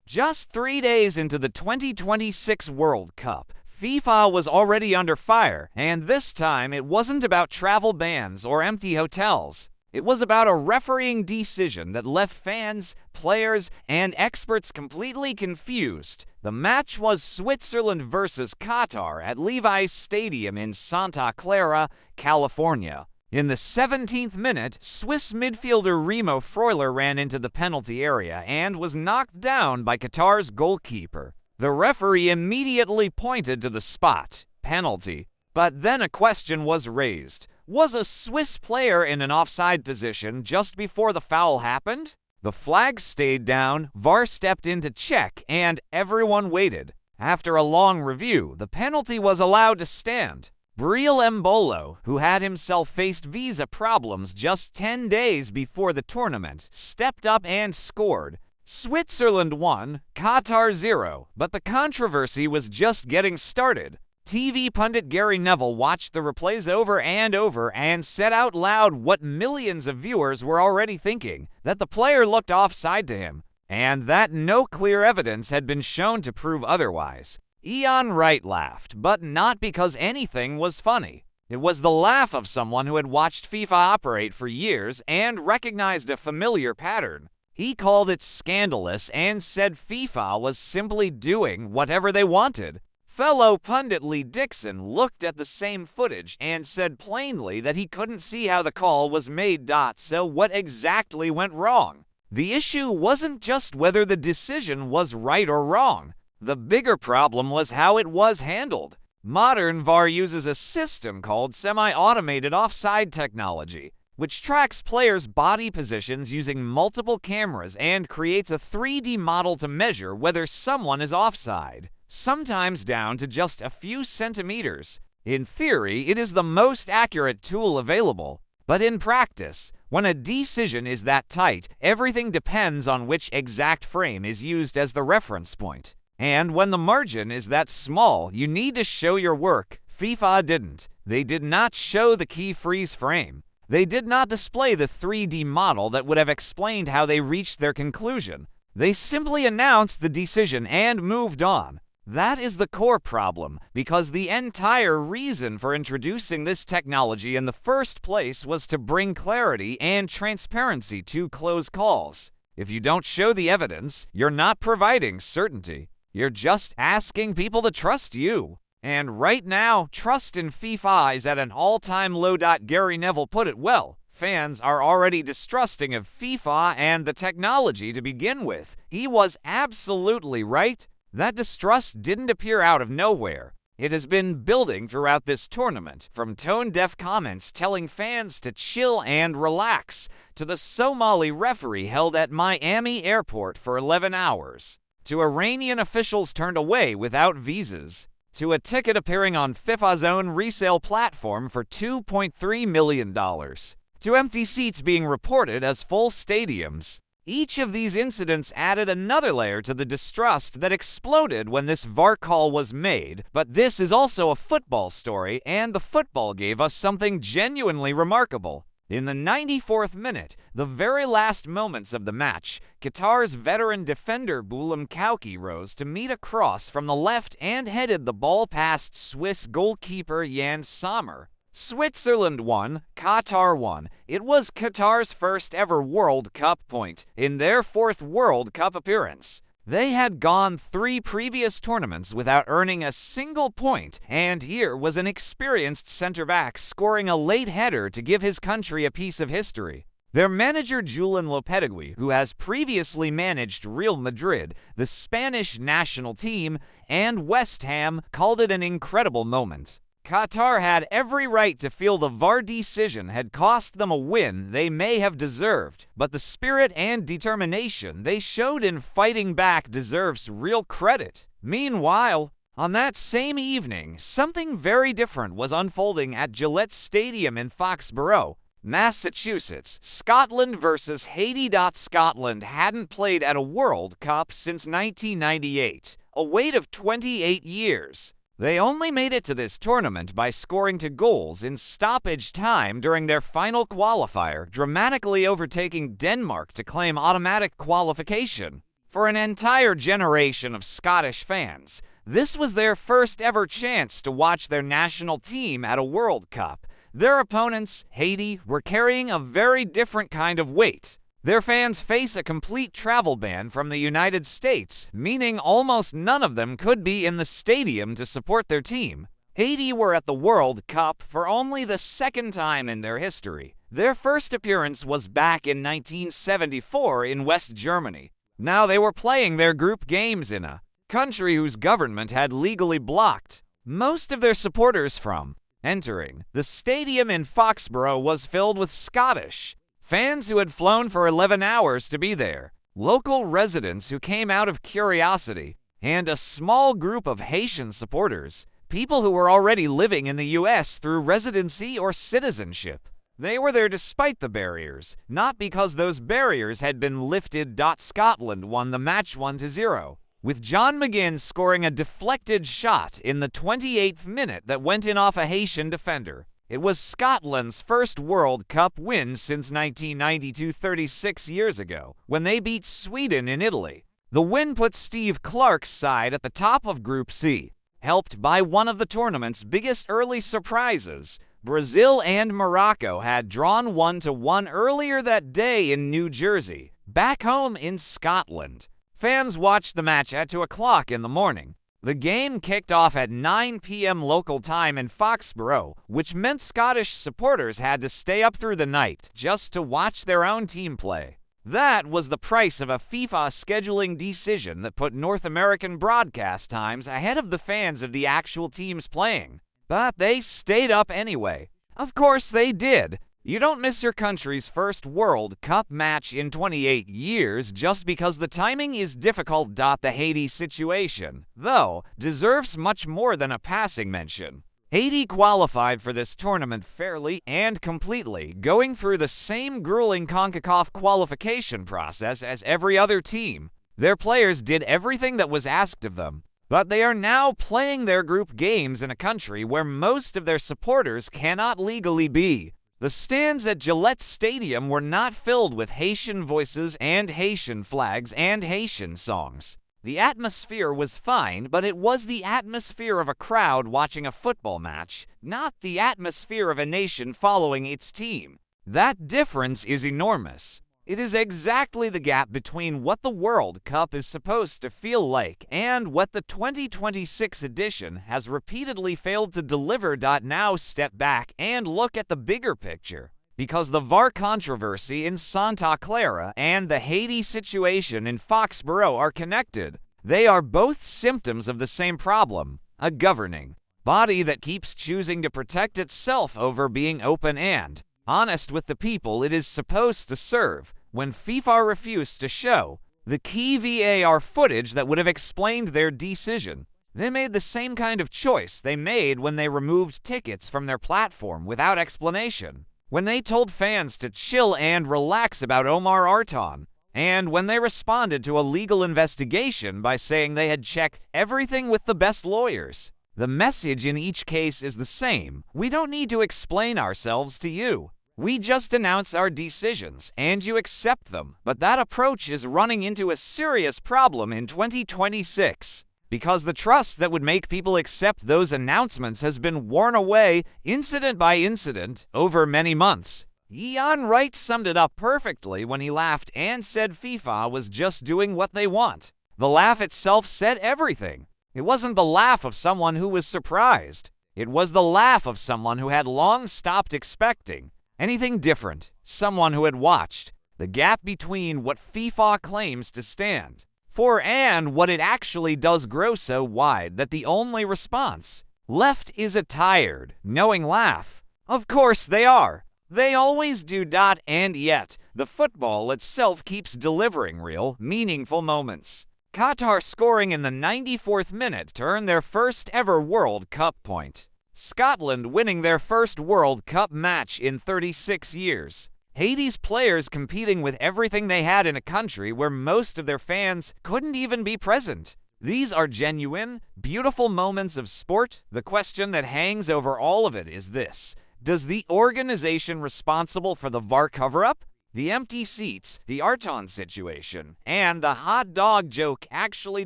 Just 3 days into the 2026 World Cup, FIFA was already under fire, and this time it wasn't about travel bans or empty hotels. It was about a refereeing decision that left fans, players, and experts completely confused. The match was Switzerland versus Qatar at Levi's Stadium in Santa Clara, California. In the 17th minute, Swiss midfielder Remo Freuler ran into the penalty area and was knocked down by Qatar's goalkeeper. The referee immediately pointed to the spot, penalty. But then a question was raised. Was a Swiss player in an offside position just before the foul happened? The flag stayed down, VAR stepped in to check, and everyone waited. After a long review, the penalty was allowed to stand. Breel Embolo, who had himself faced visa problems just 10 days before the tournament, stepped up and scored. Switzerland won, Qatar 0, but the controversy was just getting started. TV pundit Gary Neville watched the replays over and said out loud what millions of viewers were already thinking, that the player looked offside to him, and that no clear evidence had been shown to prove otherwise. Ian Wright laughed, but not because anything was funny. It was the laugh of someone who had watched FIFA operate for years and recognized a familiar pattern. He called it scandalous and said FIFA was simply doing whatever they wanted. Fellow pundit Lee Dixon looked at the same footage and said plainly that he couldn't see how the call was made. So what exactly went wrong? The issue wasn't just whether the decision was right or wrong. The bigger problem was how it was handled. Modern VAR uses a system called semi-automated offside technology, which tracks players' body positions using multiple cameras and creates a 3D model to measure whether someone is offside, sometimes down to just a few centimeters. In theory, it is the most accurate tool available, but in practice, when a decision is that tight, everything depends on which exact frame is used as the reference point. And when the margin is that small, you need to show your work. FIFA didn't. They did not show the key freeze frame. They did not display the 3D model that would have explained how they reached their conclusion. They simply announced the decision and moved on. That is the core problem, because the entire reason for introducing this technology in the first place was to bring clarity and transparency to close calls. If you don't show the evidence, you're not providing certainty. You're just asking people to trust you. And right now, trust in FIFA is at an all-time low. Gary Neville put it well. Fans are already distrusting of FIFA and the technology to begin with. He was absolutely right. That distrust didn't appear out of nowhere. It has been building throughout this tournament, from tone-deaf comments telling fans to chill and relax, to the Somali referee held at Miami airport for 11 hours, to Iranian officials turned away without visas, to a ticket appearing on FIFA's own resale platform for $2.3 million, to empty seats being reported as full stadiums. Each of these incidents added another layer to the distrust that exploded when this VAR call was made, but this is also a football story, and the football gave us something genuinely remarkable. In the 94th minute, the very last moments of the match, Qatar's veteran defender Boulam Kauki rose to meet a cross from the left and headed the ball past Swiss goalkeeper Jan Sommer. Switzerland won, Qatar won. It was Qatar's first ever World Cup point in their 4th World Cup appearance. They had gone 3 previous tournaments without earning a single point, and here was an experienced center-back scoring a late header to give his country a piece of history. Their manager Julen Lopetegui, who has previously managed Real Madrid, the Spanish national team, and West Ham, called it an incredible moment. Qatar had every right to feel the VAR decision had cost them a win they may have deserved, but the spirit and determination they showed in fighting back deserves real credit. Meanwhile, on that same evening, something very different was unfolding at Gillette Stadium in Foxborough, Massachusetts. Scotland versus Haiti. Scotland hadn't played at a World Cup since 1998, a wait of 28 years. They only made it to this tournament by scoring 2 goals in stoppage time during their final qualifier, dramatically overtaking Denmark to claim automatic qualification. For an entire generation of Scottish fans, this was their first ever chance to watch their national team at a World Cup. Their opponents, Haiti, were carrying a very different kind of weight. Their fans face a complete travel ban from the United States, meaning almost none of them could be in the stadium to support their team. Haiti were at the World Cup for only the second time in their history. Their first appearance was back in 1974 in West Germany. Now they were playing their group games in a country whose government had legally blocked most of their supporters from entering. The stadium in Foxborough was filled with Scottish fans who had flown for 11 hours to be there, local residents who came out of curiosity, and a small group of Haitian supporters, people who were already living in the U.S. through residency or citizenship. They were there despite the barriers, not because those barriers had been lifted. Scotland won the match 1-0, with John McGinn scoring a deflected shot in the 28th minute that went in off a Haitian defender. It was Scotland's first World Cup win since 1992, 36 years ago, when they beat Sweden in Italy. The win put Steve Clarke's side at the top of Group C, helped by one of the tournament's biggest early surprises. Brazil and Morocco had drawn 1-1 earlier that day in New Jersey. Back home in Scotland, fans watched the match at 2 o'clock in the morning. The game kicked off at 9 p.m. local time in Foxborough, which meant Scottish supporters had to stay up through the night just to watch their own team play. That was the price of a FIFA scheduling decision that put North American broadcast times ahead of the fans of the actual teams playing. But they stayed up anyway. Of course they did. You don't miss your country's first World Cup match in 28 years just because the timing is difficult. The Haiti situation, though, deserves much more than a passing mention. Haiti qualified for this tournament fairly and completely, going through the same grueling CONCACAF qualification process as every other team. Their players did everything that was asked of them, but they are now playing their group games in a country where most of their supporters cannot legally be. The stands at Gillette Stadium were not filled with Haitian voices and Haitian flags and Haitian songs. The atmosphere was fine, but it was the atmosphere of a crowd watching a football match, not the atmosphere of a nation following its team. That difference is enormous. It is exactly the gap between what the World Cup is supposed to feel like and what the 2026 edition has repeatedly failed to deliver. Now step back and look at the bigger picture. Because the VAR controversy in Santa Clara and the Haiti situation in Foxborough are connected. They are both symptoms of the same problem, a governing body that keeps choosing to protect itself over being open and honest with the people it is supposed to serve. When FIFA refused to show the key VAR footage that would have explained their decision, they made the same kind of choice they made when they removed tickets from their platform without explanation, when they told fans to chill and relax about Omar Artan, and when they responded to a legal investigation by saying they had checked everything with the best lawyers. The message in each case is the same. We don't need to explain ourselves to you. We just announce our decisions, and you accept them. But that approach is running into a serious problem in 2026, because the trust that would make people accept those announcements has been worn away, incident by incident, over many months. Ian Wright summed it up perfectly when he laughed and said FIFA was just doing what they want. The laugh itself said everything. It wasn't the laugh of someone who was surprised. It was the laugh of someone who had long stopped expecting anything different, someone who had watched the gap between what FIFA claims to stand for and what it actually does grow so wide that the only response left is a tired, knowing laugh. Of course they are. They always do. And yet, the football itself keeps delivering real, meaningful moments. Qatar scoring in the 94th minute to earn their first ever World Cup point. Scotland winning their first World Cup match in 36 years. Haiti's players competing with everything they had in a country where most of their fans couldn't even be present. These are genuine, beautiful moments of sport. The question that hangs over all of it is this: does the organization responsible for the VAR cover-up The empty seats, the Arton situation, and the hot dog joke actually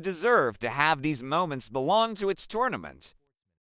deserve to have these moments belong to its tournament.